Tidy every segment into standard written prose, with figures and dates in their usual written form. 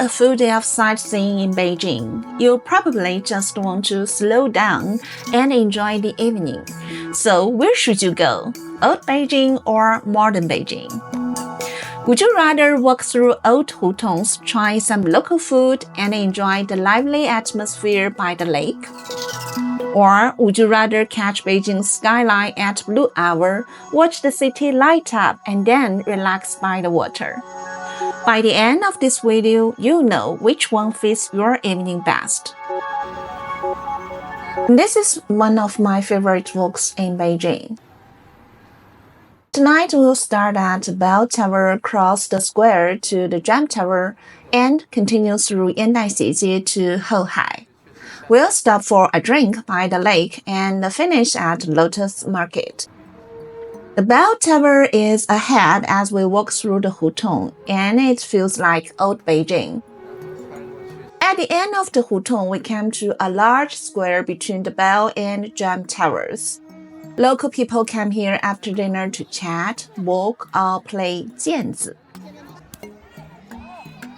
a full day of sightseeing in Beijing, you'll probably just want to slow down and enjoy the evening. So where should you go? Old Beijing or modern Beijing? Would you rather walk through old Hutongs, try some local food, and enjoy the lively atmosphere by the lake? Or would you rather catch Beijing's skyline at blue hour, watch the city light up, and then relax by the water? By the end of this video, you'll know which one fits your evening best. This is one of my favorite walks in Beijing. Tonight we'll start at the Bell Tower, cross the square to the Drum Tower, and continue through Yandai Xiejie to Houhai. We'll stop for a drink by the lake and finish at Lotus Market. The Bell Tower is ahead as we walk through the Hutong, and it feels like old Beijing. At the end of the Hutong, we come to a large square between the Bell and Drum Towers. Local people come here after dinner to chat, walk, or play 毽子.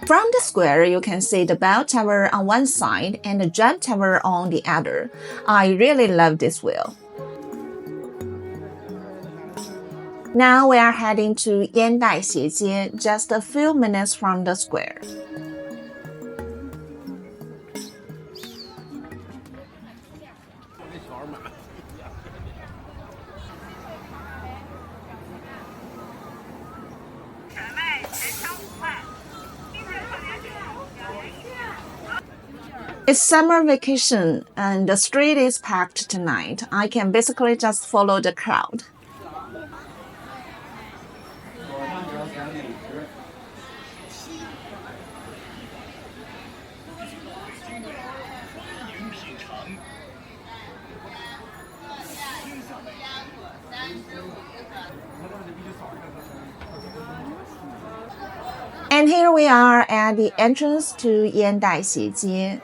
From the square, you can see the Bell Tower on one side and the Drum Tower on the other. I really love this view. Now we are heading to Yandai Xiejie, just a few minutes from the square. It's summer vacation and the street is packed tonight. I can basically just follow the crowd. And here we are at the entrance to Yandai Xiejie.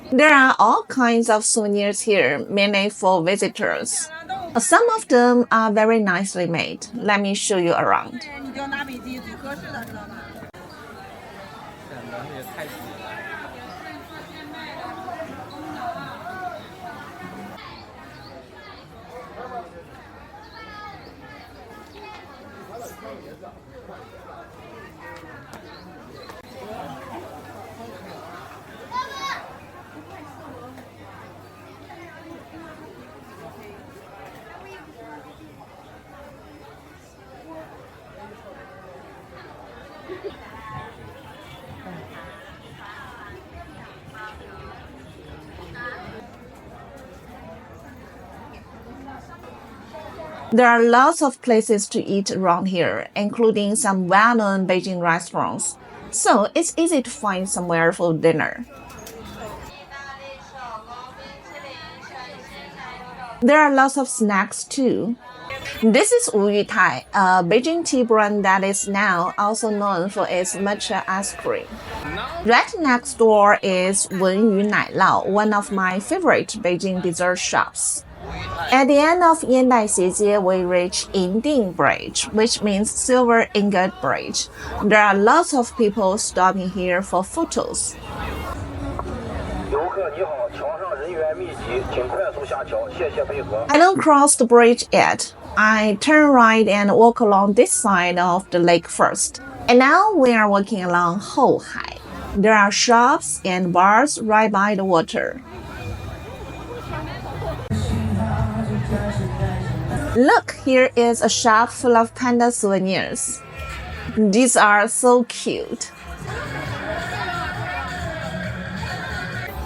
There are all kinds of souvenirs here, mainly for visitors. Some of them are very nicely made. Let me show you around. There are lots of places to eat around here, including some well-known Beijing restaurants, so it's easy to find somewhere for dinner. There are lots of snacks too. This is Wuyutai, a Beijing tea brand that is now also known for its matcha ice cream. Right next door is Wenyu Nailao, one of my favorite Beijing dessert shops. At the end of Yandai Xiejie, we reach Yinding Bridge, which means Silver Ingot Bridge. There are lots of people stopping here for photos. I don't cross the bridge yet. I turn right and walk along this side of the lake first. And now we are walking along Houhai. There are shops and bars right by the water. Look, here is a shop full of panda souvenirs. These are so cute.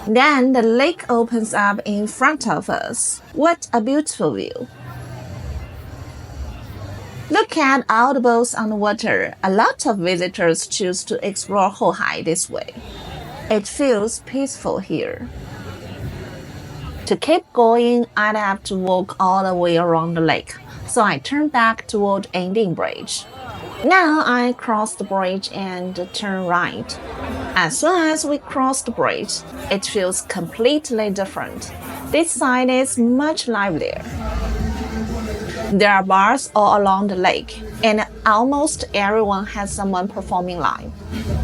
Then the lake opens up in front of us. What a beautiful view. Look at all the boats on the water. A lot of visitors choose to explore Houhai this way. It feels peaceful here. To keep going, I'd have to walk all the way around the lake, so I turn back toward Yinding Bridge. Now I cross the bridge and turn right. As soon as we cross the bridge, it feels completely different. This side is much livelier. There are bars all along the lake, and almost everyone has someone performing live.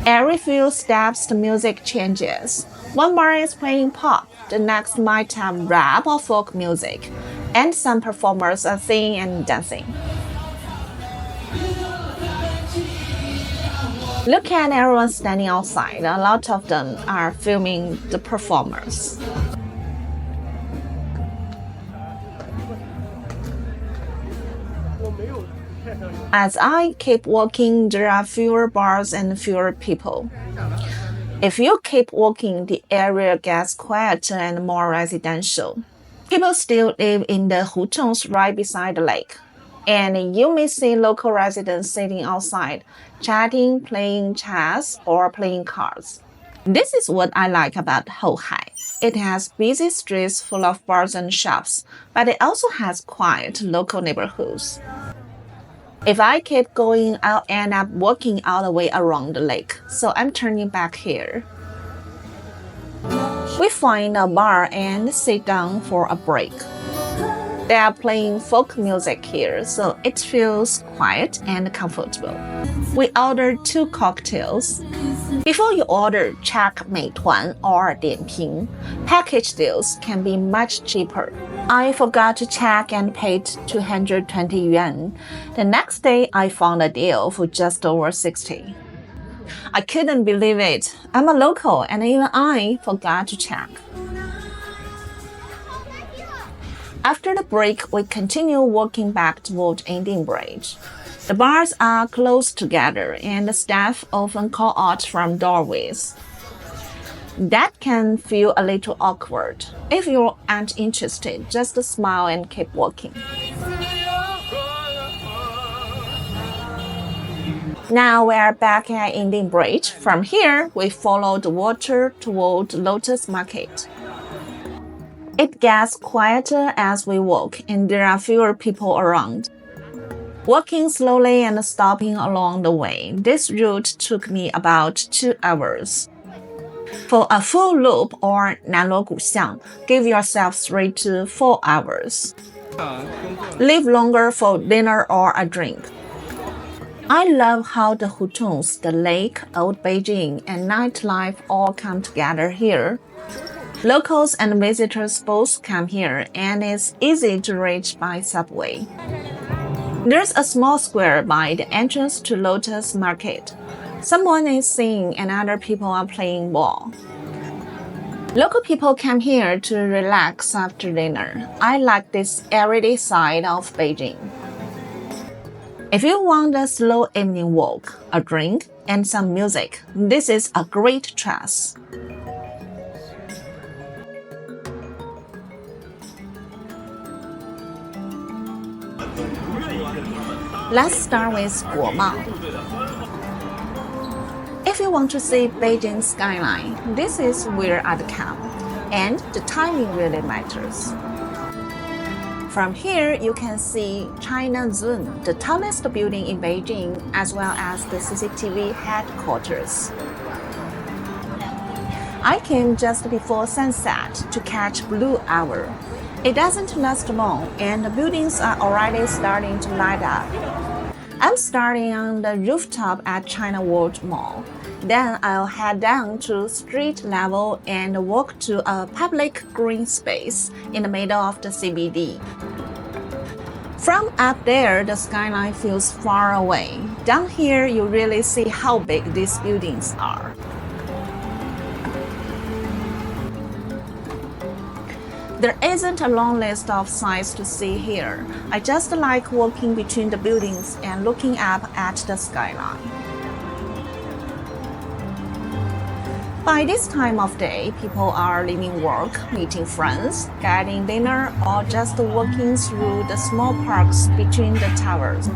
Every few steps, the music changes. One bar is playing pop, the next might have rap or folk music, and some performers are singing and dancing. Look at everyone standing outside. A lot of them are filming the performers. As I keep walking, there are fewer bars and fewer people. If you keep walking, the area gets quieter and more residential. People still live in the Hutongs right beside the lake, and you may see local residents sitting outside, chatting, playing chess, or playing cards. This is what I like about Houhai. It has busy streets full of bars and shops, but it also has quiet local neighborhoods. If I keep going, I'll end up walking all the way around the lake, so I'm turning back here. We find a bar and sit down for a break. They are playing folk music here, so it feels quiet and comfortable. We ordered 2 cocktails. Before you order, check Meituan or Dianping. Package deals can be much cheaper. I forgot to check and paid 220 yuan. The next day, I found a deal for just over 60. I couldn't believe it. I'm a local, and even I forgot to check. After the break, we continue walking back toward Yandai Bridge. The bars are close together, and the staff often call out from doorways. That can feel a little awkward. If you aren't interested, just smile and keep walking. Now we are back at Yandai Bridge. From here, we follow the water toward Lotus Market. It gets quieter as we walk, and there are fewer people around. Walking slowly and stopping along the way, this route took me about 2 hours. For a full loop or Nanluoguxiang, give yourself 3 to 4 hours. Leave longer for dinner or a drink. I love how the Hutongs, the lake, Old Beijing, and nightlife all come together here. Locals and visitors both come here, and it's easy to reach by subway. There's a small square by the entrance to Lotus Market. Someone is singing and other people are playing ball. Local people come here to relax after dinner. I like this everyday side of Beijing. If you want a slow evening walk, a drink, and some music, this is a great choice. Let's start with Guomao. If you want to see Beijing skyline, this is where I'd come, and the timing really matters. From here, you can see China Zun, the tallest building in Beijing, as well as the CCTV headquarters. I came just before sunset to catch blue hour. It doesn't last long, and the buildings are already starting to light up. I'm starting on the rooftop at China World Mall. Then I'll head down to street level and walk to a public green space in the middle of the CBD. From up there, the skyline feels far away. Down here, you really see how big these buildings are. There isn't a long list of sights to see here. I just like walking between the buildings and looking up at the skyline. By this time of day, people are leaving work, meeting friends, getting dinner, or just walking through the small parks between the towers.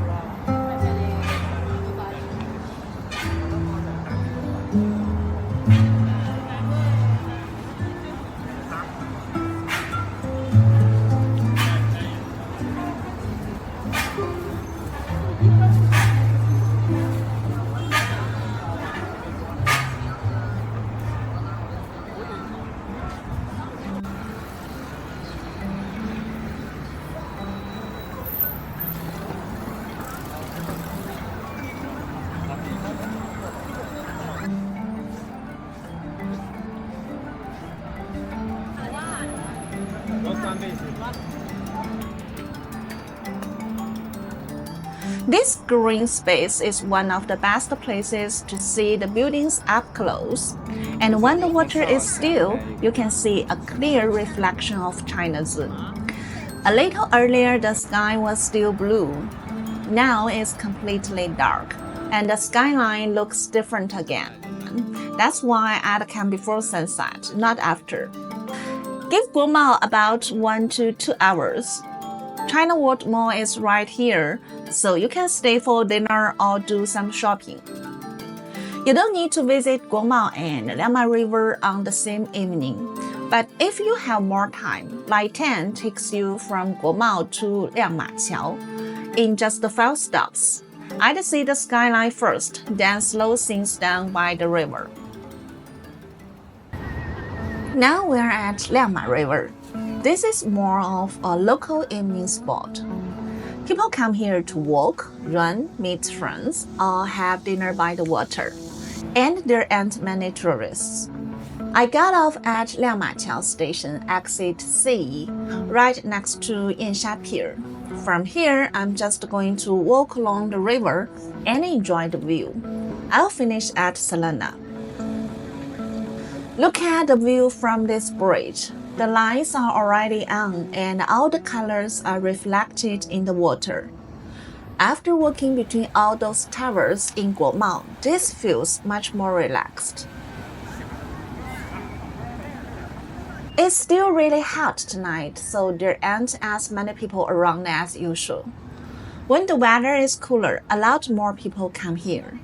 This green space is one of the best places to see the buildings up close. And when the water is still, you can see a clear reflection of China Zun. A little earlier, the sky was still blue. Now it's completely dark, and the skyline looks different again. That's why I'd come before sunset, not after. Give Guomao about 1 to 2 hours. China World Mall is right here, so you can stay for dinner or do some shopping. You don't need to visit Guomao and Liangma River on the same evening, but if you have more time, Line 10 takes you from Guomao to Liangma Qiao in just 5 stops. I'd see the skyline first, then slow things down by the river. Now we're at Liangma River. This is more of a local evening spot. People come here to walk, run, meet friends, or have dinner by the water. And there aren't many tourists. I got off at Liangma Qiao Station, exit C, right next to Yansha Pier. From here, I'm just going to walk along the river and enjoy the view. I'll finish at Selena. Look at the view from this bridge. The lights are already on and all the colors are reflected in the water. After walking between all those towers in Guomao, this feels much more relaxed. It's still really hot tonight, so there aren't as many people around as usual. When the weather is cooler, a lot more people come here.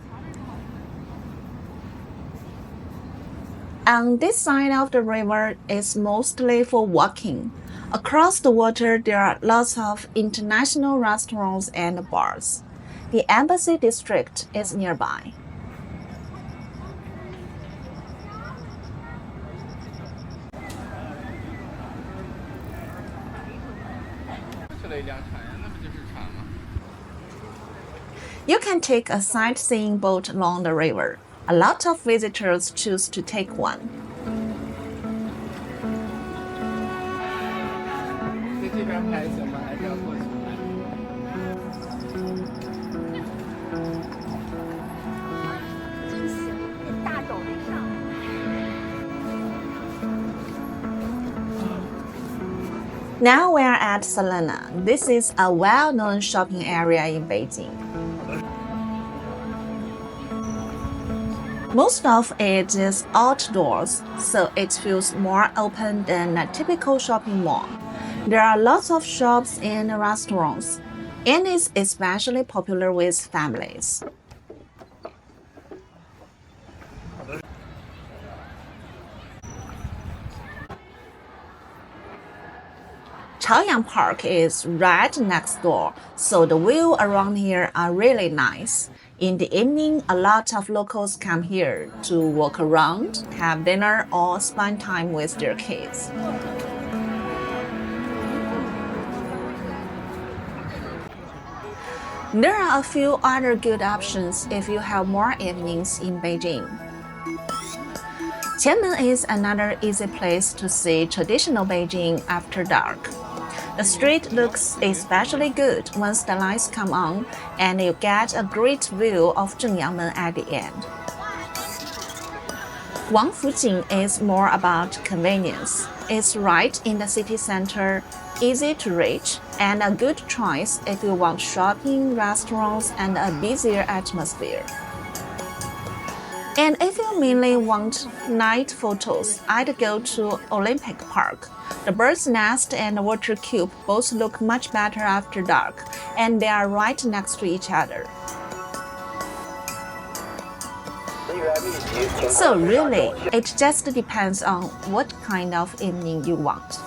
On this side of the river is mostly for walking. Across the water, there are lots of international restaurants and bars. The Embassy District is nearby. You can take a sightseeing boat along the river. A lot of visitors choose to take one. Now we're at Selena. This is a well-known shopping area in Beijing. Most of it is outdoors, so it feels more open than a typical shopping mall. There are lots of shops and restaurants, and it's especially popular with families. Chaoyang Park is right next door, so the view around here are really nice. In the evening, a lot of locals come here to walk around, have dinner, or spend time with their kids. There are a few other good options if you have more evenings in Beijing. Qianmen is another easy place to see traditional Beijing after dark. The street looks especially good once the lights come on, and you get a great view of Yangmen at the end. Wangfujing is more about convenience. It's right in the city center, easy to reach, and a good choice if you want shopping, restaurants, and a busier atmosphere. And if you mainly want night photos, I'd go to Olympic Park. The bird's nest and the water cube both look much better after dark, and they are right next to each other. So really, it just depends on what kind of evening you want.